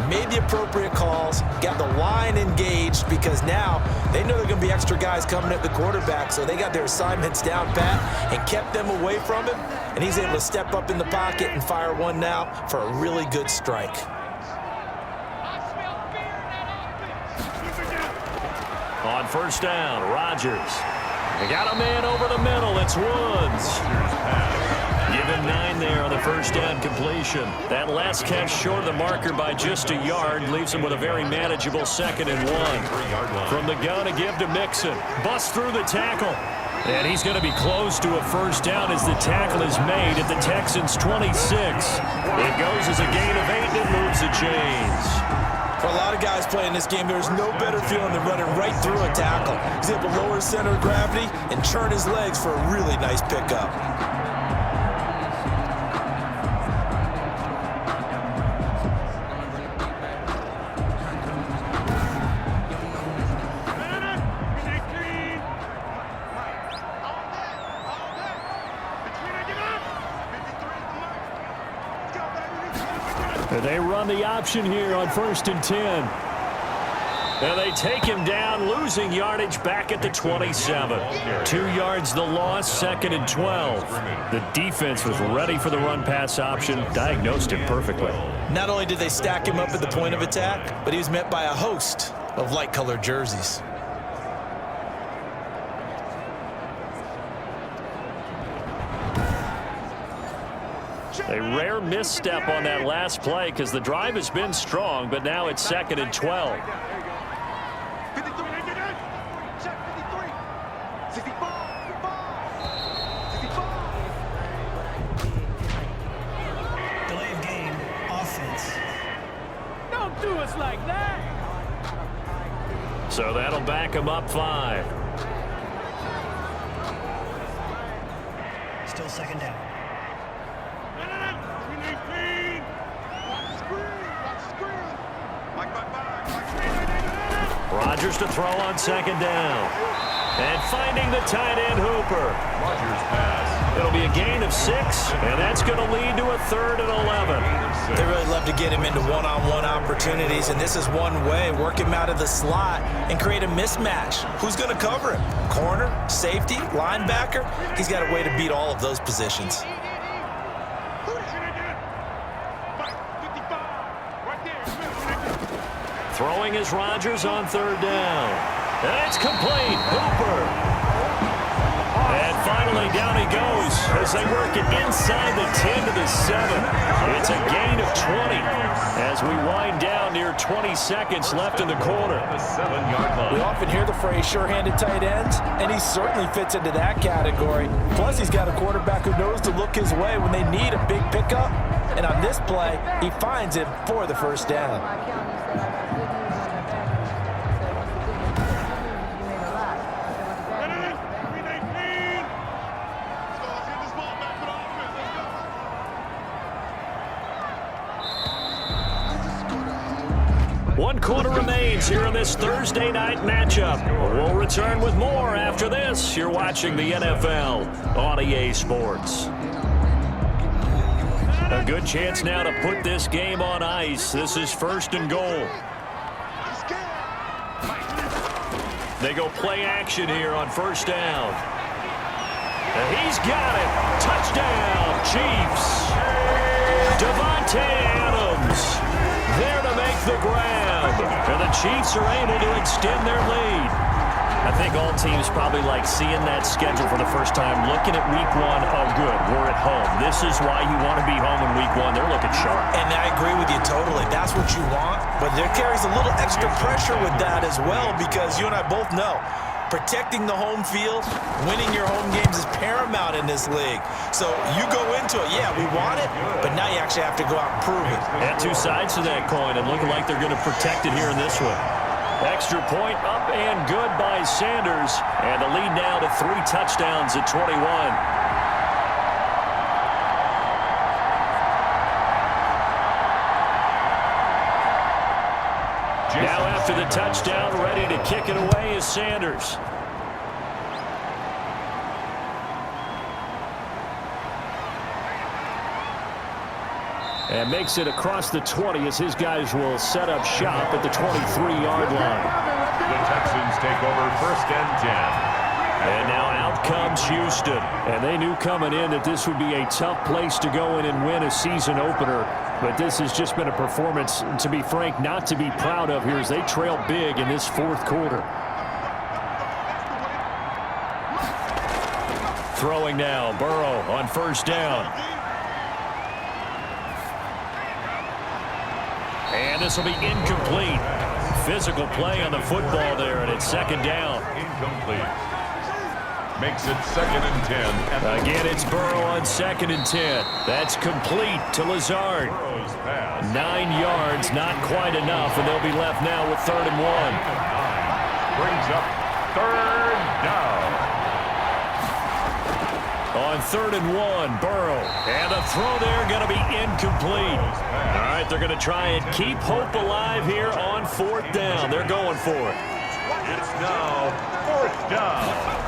[SPEAKER 3] made the appropriate calls, got the line engaged because now they know there are going to be extra guys coming at the quarterback, so they got their assignments down pat and kept them away from him, and he's able to step up in the pocket and fire one now for a really good strike.
[SPEAKER 2] On 1st down, Rodgers. They got a man over the middle. It's Woods. Give him 9 there on the 1st down completion. That last catch short of the marker by just a yard leaves him with a very manageable 2nd and 1. From the gun, a give to Mixon. Busts through the tackle. And he's going to be close to a 1st down as the tackle is made at the Texans' 26. It goes as a gain of 8 and moves the chains.
[SPEAKER 3] For a lot of guys playing this game, there's no better feeling than running right through a tackle. He's able to lower his center of gravity and churn his legs for a really nice pickup.
[SPEAKER 5] They run the option here on 1st and 10.
[SPEAKER 2] And they take him down, losing yardage back at the 27.
[SPEAKER 5] 2 yards the loss, 2nd and 12. The defense was ready for the run-pass option, diagnosed it perfectly.
[SPEAKER 3] Not only did they stack him up at the point of attack, but he was met by a host of light-colored jerseys.
[SPEAKER 2] A rare misstep on that last play because the drive has been strong, but now it's 2nd and 12.
[SPEAKER 4] Delay of game, offense.
[SPEAKER 6] Don't do us like that.
[SPEAKER 2] So that'll back him up 5.
[SPEAKER 4] Still 2nd down.
[SPEAKER 2] Rodgers to throw on 2nd down. And finding the tight end Hooper.
[SPEAKER 1] Rodgers pass
[SPEAKER 2] It'll be a gain of 6, and that's going to lead to a 3rd and 11.
[SPEAKER 3] They really love to get him into one-on-one opportunities, and this is one way, work him out of the slot and create a mismatch. Who's going to cover him? Corner, safety, linebacker? He's got a way to beat all of those positions.
[SPEAKER 2] Throwing is Rodgers on 3rd down. That's complete. Hooper. And finally, down he goes as they work it inside the 10 to the 7. It's a gain of 20 as we wind down near 20 seconds left in the quarter.
[SPEAKER 3] We often hear the phrase sure-handed tight ends, and he certainly fits into that category. Plus, he's got a quarterback who knows to look his way when they need a big pickup. And on this play, he finds him for the 1st down.
[SPEAKER 2] One quarter remains here in this Thursday night matchup. We'll return with more after this. You're watching the NFL on EA Sports. A good chance now to put this game on ice. This is 1st and goal. They go play action here on 1st down. And he's got it. Touchdown, Chiefs. Davante Adams there to make the grab. And the Chiefs are able to extend their lead. I think all teams probably like seeing that schedule for the first time, looking at week 1. Oh, good, we're at home. This is why you want to be home in week 1. They're looking sharp.
[SPEAKER 3] And I agree with you totally. That's what you want. But there carries a little extra pressure with that as well, because you and I both know protecting the home field, winning your home games is paramount in this league. So you go into it, yeah, we want it, but now you actually have to go out and prove it.
[SPEAKER 2] Yeah, 2 sides to that coin, and looking like they're going to protect it here in this one. Extra point up and good by Sanders, and the lead now to 3 touchdowns at 21. Now after the touchdown, ready to kick it away is Sanders. And makes it across the 20 as his guys will set up shop at the 23-yard line.
[SPEAKER 1] The Texans take over 1st and 10.
[SPEAKER 2] And now out comes Houston. And they knew coming in that this would be a tough place to go in and win a season opener. But this has just been a performance, to be frank, not to be proud of here as they trail big in this 4th quarter. Throwing now, Burrow on 1st down. And this will be incomplete. Physical play on the football there, and it's 2nd down.
[SPEAKER 1] Incomplete. Makes it 2nd and 10.
[SPEAKER 2] Again, it's Burrow on 2nd and 10. That's complete to Lazard. 9 yards, not quite enough, and they'll be left now with 3rd and 1.
[SPEAKER 1] Brings up 3rd down.
[SPEAKER 2] On 3rd and 1, Burrow. And the throw there going to be incomplete. All right, they're going to try and keep hope alive here on 4th down. They're going for it.
[SPEAKER 1] It's now 4th down.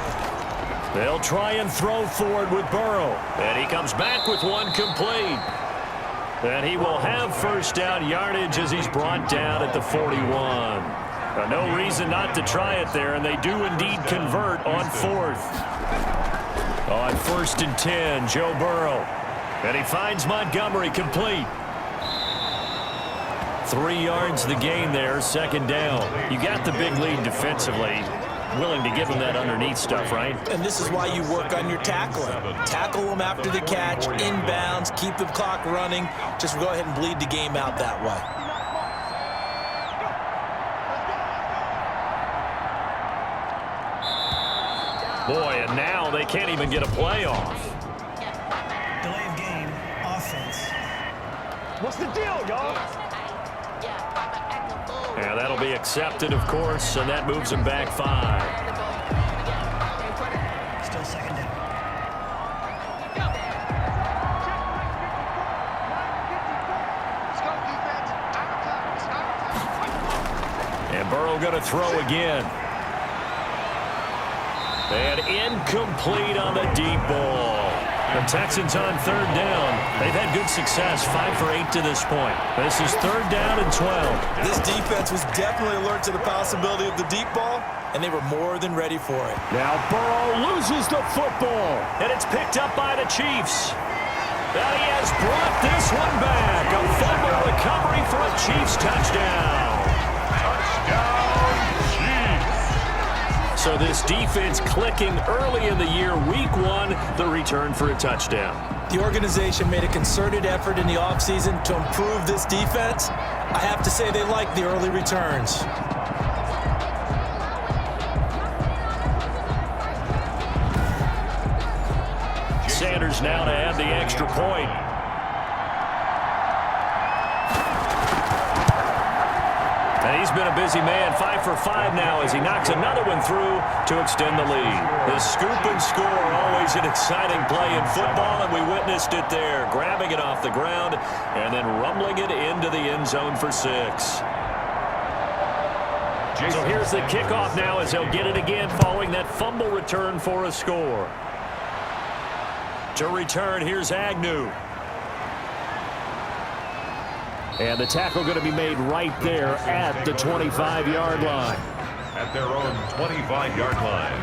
[SPEAKER 2] They'll try and throw forward with Burrow. And he comes back with one complete. And he will have 1st down yardage as he's brought down at the 41. No reason not to try it there, and they do indeed convert on 4th. On 1st and 10, Joe Burrow. And he finds Montgomery complete. 3 yards the gain there, 2nd down. You got the big lead defensively. Willing to give them that underneath stuff, right?
[SPEAKER 3] And this is why you work on your tackling. Tackle them after the catch, inbounds, keep the clock running. Just go ahead and bleed the game out that way.
[SPEAKER 2] Boy, and now they can't even get a play off.
[SPEAKER 4] Delay of game, offense.
[SPEAKER 6] What's the deal, y'all?
[SPEAKER 2] Yeah, that'll be accepted, of course, and that moves them back 5.
[SPEAKER 4] Still 2nd down.
[SPEAKER 2] And Burrow going to throw again. And incomplete on the deep ball. The Texans on 3rd down. They've had good success, 5 for 8 to this point. This is 3rd down and 12.
[SPEAKER 3] This defense was definitely alert to the possibility of the deep ball, and they were more than ready for it.
[SPEAKER 2] Now Burrow loses the football, and it's picked up by the Chiefs. And he has brought this one back. A fumble recovery for a Chiefs touchdown.
[SPEAKER 1] Touchdown, Chiefs.
[SPEAKER 2] So this defense clicking early in the year, week 1, the return for a touchdown.
[SPEAKER 3] The organization made a concerted effort in the offseason to improve this defense. I have to say they like the early returns.
[SPEAKER 2] Sanders now to add the extra point. And he's been a busy man, 5 for 5 now as he knocks another one through to extend the lead. The scoop and score, always an exciting play in football, and we witnessed it there, grabbing it off the ground and then rumbling it into the end zone for 6. So here's the kickoff now as they'll get it again following that fumble return for a score. To return, here's Agnew. And the tackle going to be made right there at the 25-yard line.
[SPEAKER 1] At their own 25-yard line.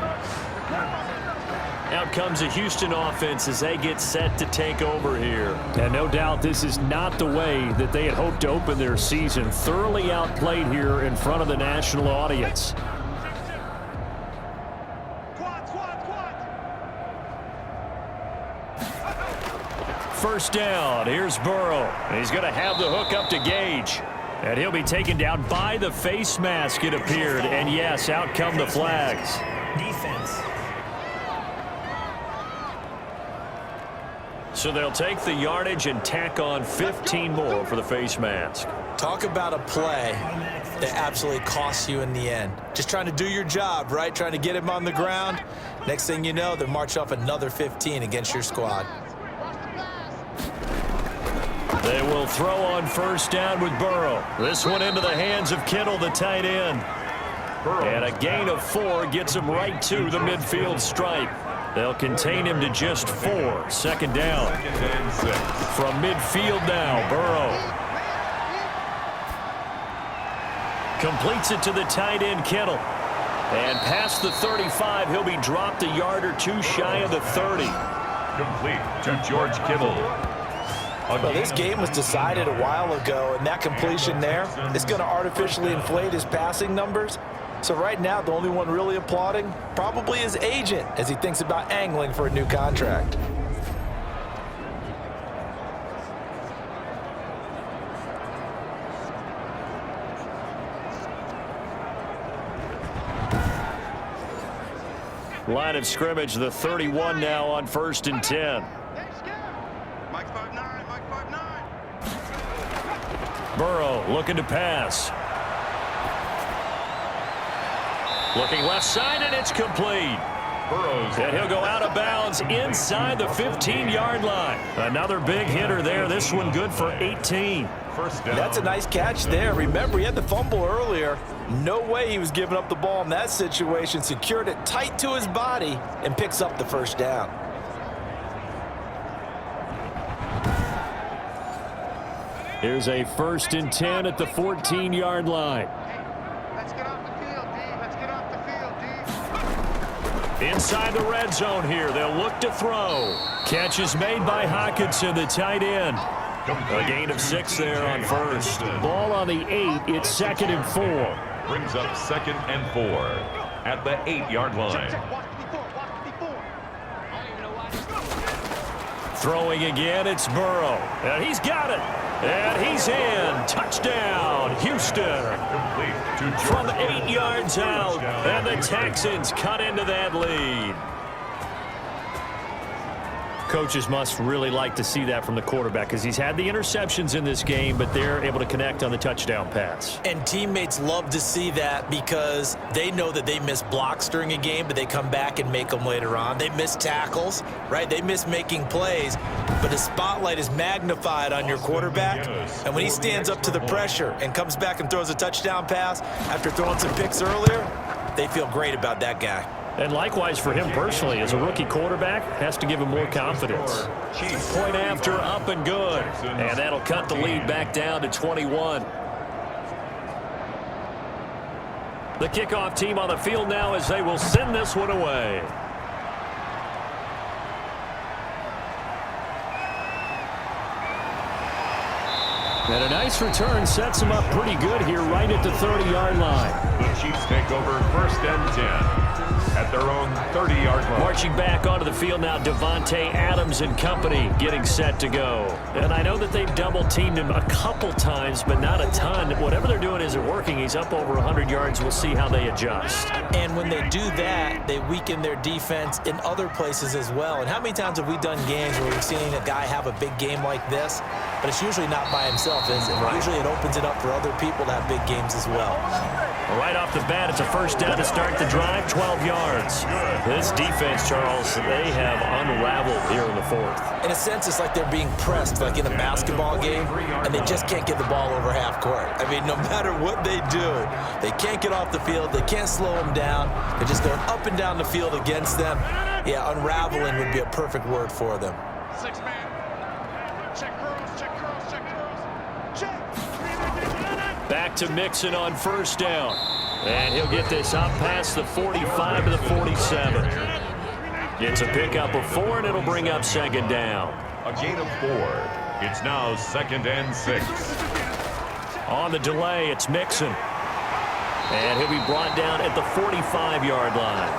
[SPEAKER 2] Out comes the Houston offense as they get set to take over here. And no doubt this is not the way that they had hoped to open their season. Thoroughly outplayed here in front of the national audience. First down, here's Burrow. He's going to have the hook up to Gage. And he'll be taken down by the face mask, it appeared. And yes, out come the flags.
[SPEAKER 4] Defense.
[SPEAKER 2] So they'll take the yardage and tack on 15 more for the face mask.
[SPEAKER 3] Talk about a play that absolutely costs you in the end. Just trying to do your job, right? Trying to get him on the ground. Next thing you know, they'll march off another 15 against your squad.
[SPEAKER 2] They will throw on first down with Burrow. This one into the hands of Kittle, the tight end. And a gain of 4 gets him right to the midfield stripe. They'll contain him to just 4. Second down. From midfield now, Burrow. Completes it to the tight end, Kittle. And past the 35, he'll be dropped a yard or 2 shy of the 30.
[SPEAKER 1] Complete to George Kittle.
[SPEAKER 3] Well, this game was decided a while ago, and that completion there is going to artificially inflate his passing numbers. So right now, the only one really applauding probably his agent as he thinks about angling for a new contract.
[SPEAKER 2] Line of scrimmage, the 31 now on 1st and 10. Burrow looking to pass. Looking left side, and it's complete. And he'll go out of bounds inside the 15-yard line. Another big hitter there. This one good for 18.
[SPEAKER 1] First down.
[SPEAKER 3] That's a nice catch there. Remember, he had the fumble earlier. No way he was giving up the ball in that situation. Secured it tight to his body and picks up the first down.
[SPEAKER 2] Here's a 1st and 10 at the 14-yard line.
[SPEAKER 8] Let's get off the field, D. Let's get off the field, D.
[SPEAKER 2] Inside the red zone here. They'll look to throw. Catch is made by Hockenson, the tight end. A gain of 6 there on first. Ball on the 8. It's 2nd and 4.
[SPEAKER 1] Brings up 2nd and 4 at the 8-yard line.
[SPEAKER 2] Throwing again, it's Burrow. And he's got it. And he's in. Touchdown, Houston. From 8 yards out. And the Texans cut into that lead. Coaches must really like to see that from the quarterback because he's had the interceptions in this game, but they're able to connect on the touchdown pass.
[SPEAKER 3] And teammates love to see that because they know that they miss blocks during a game, but they come back and make them later on. They miss tackles, right? They miss making plays, but the spotlight is magnified on your quarterback. And when he stands up to the pressure and comes back and throws a touchdown pass after throwing some picks earlier, they feel great about that guy.
[SPEAKER 2] And likewise for him personally, as a rookie quarterback, has to give him more confidence. Point after, up and good. And that'll cut the lead back down to 21. The kickoff team on the field now as they will send this one away. And a nice return sets them up pretty good here right at the 30-yard line.
[SPEAKER 1] The Chiefs take over 1st and 10 at their own 30-yard line.
[SPEAKER 2] Marching back onto the field now, Devontae Adams and company getting set to go. And I know that they've double-teamed him a couple times, but not a ton. Whatever they're doing isn't working. He's up over 100 yards. We'll see how they adjust.
[SPEAKER 3] And when they do that, they weaken their defense in other places as well. And how many times have we done games where we've seen a guy have a big game like this, but it's usually not by himself, is it? Right. Usually it opens it up for other people to have big games as well.
[SPEAKER 2] Right off the bat, it's a first down to start the drive, 12 yards. This defense, Charles, they have unraveled here in the 4th.
[SPEAKER 3] In a sense, it's like they're being pressed, like in a basketball game, and they just can't get the ball over half court. I mean, no matter what they do, they can't get off the field. They can't slow them down. They're just going up and down the field against them. Yeah, unraveling would be a perfect word for them.
[SPEAKER 8] 6-man. Check curls, check curls, check curls. Check.
[SPEAKER 2] Back to Mixon on first down. And he'll get this up past the 45 to the 47. Gets a pickup of 4, and it'll bring up 2nd down.
[SPEAKER 1] A gain of 4. It's now 2nd and 6.
[SPEAKER 2] On the delay, it's Mixon. And he'll be brought down at the 45-yard line.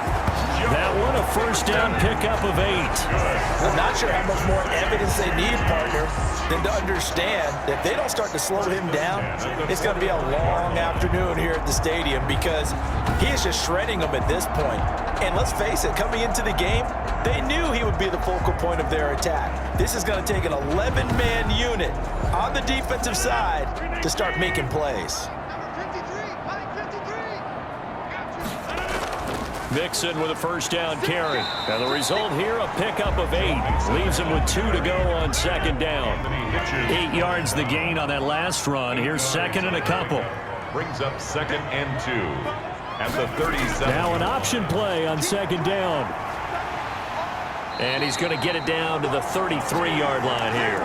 [SPEAKER 2] That one, a first down pickup of 8.
[SPEAKER 3] I'm not sure how much more evidence they need, partner, than to understand that if they don't start to slow him down, it's going to be a long afternoon here at the stadium because he is just shredding them at this point. And let's face it, coming into the game, they knew he would be the focal point of their attack. This is going to take an 11-man unit on the defensive side to start making plays.
[SPEAKER 2] Mixon with a first down carry. And the result here, a pickup of 8. Leaves him with 2 to go on 2nd down. 8 yards the gain on that last run. Here's 2nd and a couple.
[SPEAKER 1] Brings up 2nd and 2 at the 37.
[SPEAKER 2] Now an option play on 2nd down. And he's going to get it down to the 33-yard line here.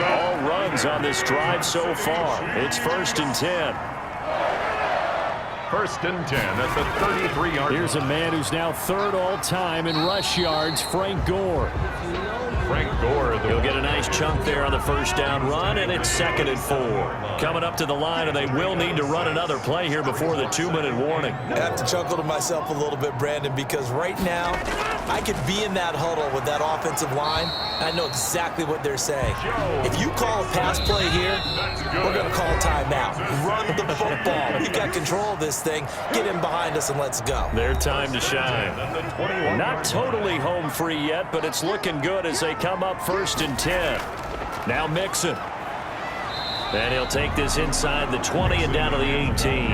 [SPEAKER 2] All runs on this drive so far. It's 1st and 10.
[SPEAKER 1] 1st and 10 at the 33-yard.
[SPEAKER 2] Here's a man who's now 3rd all-time in rush yards, Frank Gore. He'll get a nice chunk there on the first down run, and it's 2nd and 4. Coming up to the line, and they will need to run another play here before the 2-minute warning.
[SPEAKER 3] I have to chuckle to myself a little bit, Brandon, because right now I could be in that huddle with that offensive line, and I know exactly what they're saying. If you call a pass play here, we're going to call timeout. Run the football. We've got control of this thing. Get in behind us and let's go.
[SPEAKER 2] Their time to shine. Not totally home free yet, but it's looking good as they come up 1st and 10. Now Mixon. And he'll take this inside the 20 and down to the 18.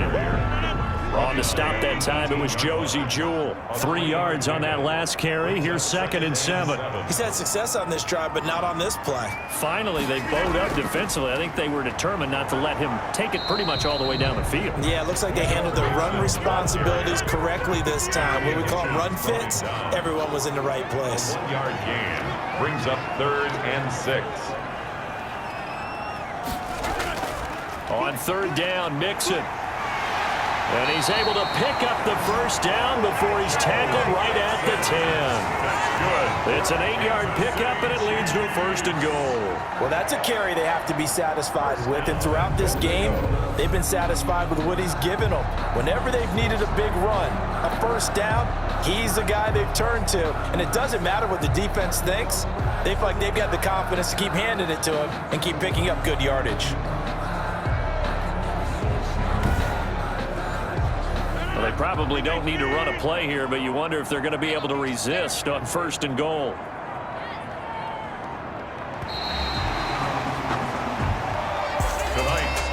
[SPEAKER 2] On to stop that time, it was Josie Jewell. 3 yards on that last carry. Here's 2nd and 7.
[SPEAKER 3] He's had success on this drive, but not on this play.
[SPEAKER 2] Finally, they bowed up defensively. I think they were determined not to let him take it pretty much all the way down the field.
[SPEAKER 3] Yeah, it looks like they handled their run responsibilities correctly this time. What we call run fits, everyone was in the right place.
[SPEAKER 1] 1-yard gain brings up 3rd and 6.
[SPEAKER 2] On 3rd down, Mixon. And he's able to pick up the first down before he's tackled right at the 10. It's an 8-yard pickup, and it leads to a 1st and goal.
[SPEAKER 3] Well, that's a carry they have to be satisfied with. And throughout this game, they've been satisfied with what he's given them. Whenever they've needed a big run, a first down, he's the guy they've turned to. And it doesn't matter what the defense thinks. They feel like they've got the confidence to keep handing it to him and keep picking up good yardage.
[SPEAKER 2] Well, they probably don't need to run a play here, but you wonder if they're going to be able to resist on 1st and goal.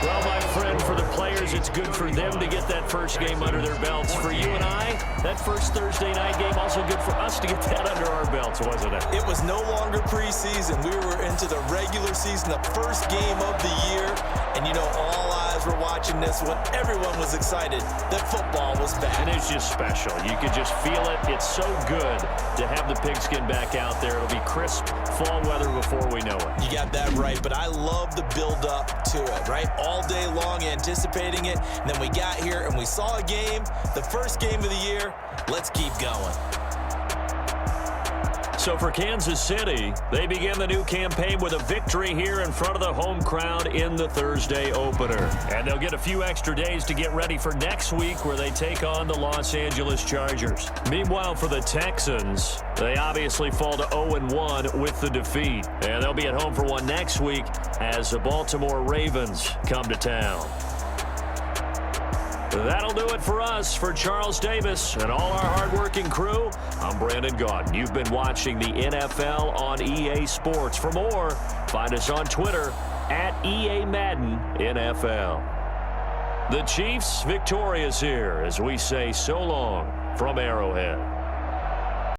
[SPEAKER 2] Well, my friend, for the players, it's good for them to get that first game under their belts. For you and I, that first Thursday night game, also good for us to get that under our belts, wasn't it?
[SPEAKER 3] It was no longer preseason. We were into the regular season, the first game of the year. And, you know, all eyes fans were watching this when everyone was excited that football was back.
[SPEAKER 2] And it's just special. You could just feel it. It's so good to have the pigskin back out there. It'll be crisp fall weather before we know it.
[SPEAKER 3] You got that right, but I love the build-up to it, right? All day long anticipating it, and then we got here and we saw a game, the first game of the year. Let's keep going.
[SPEAKER 2] So for Kansas City, they begin the new campaign with a victory here in front of the home crowd in the Thursday opener. And they'll get a few extra days to get ready for next week where they take on the Los Angeles Chargers. Meanwhile, for the Texans, they obviously fall to 0-1 with the defeat. And they'll be at home for one next week as the Baltimore Ravens come to town. That'll do it for us. For Charles Davis and all our hardworking crew, I'm Brandon Gaudin. You've been watching the NFL on EA Sports. For more, find us on Twitter @EAMaddenNFL. The Chiefs victorious here as we say so long from Arrowhead.